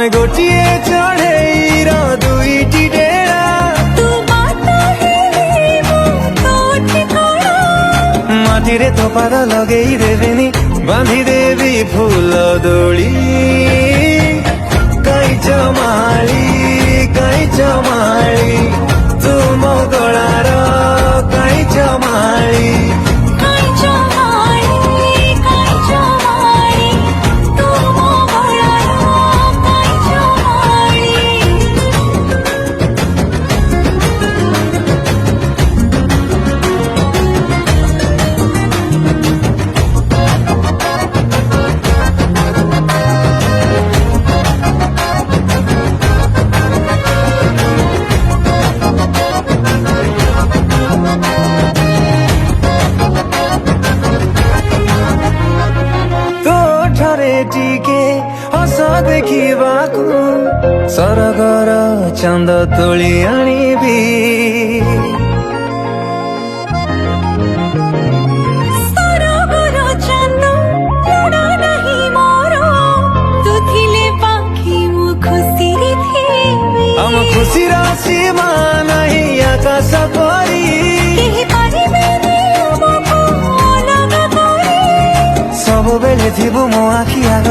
आमे गोटिए चढ़ेईर दुईटी डेरा माटीरे तो पाद लगेई देवेनी बांधी देवी फूल दोली कैच माली तुम गलार कैच माली टिके हस देखिबाकू सरगर चांद तोली आनिबी हम खुशी राशि नहीं आकाश परी सब बेले थिबु मो आखि आगरे।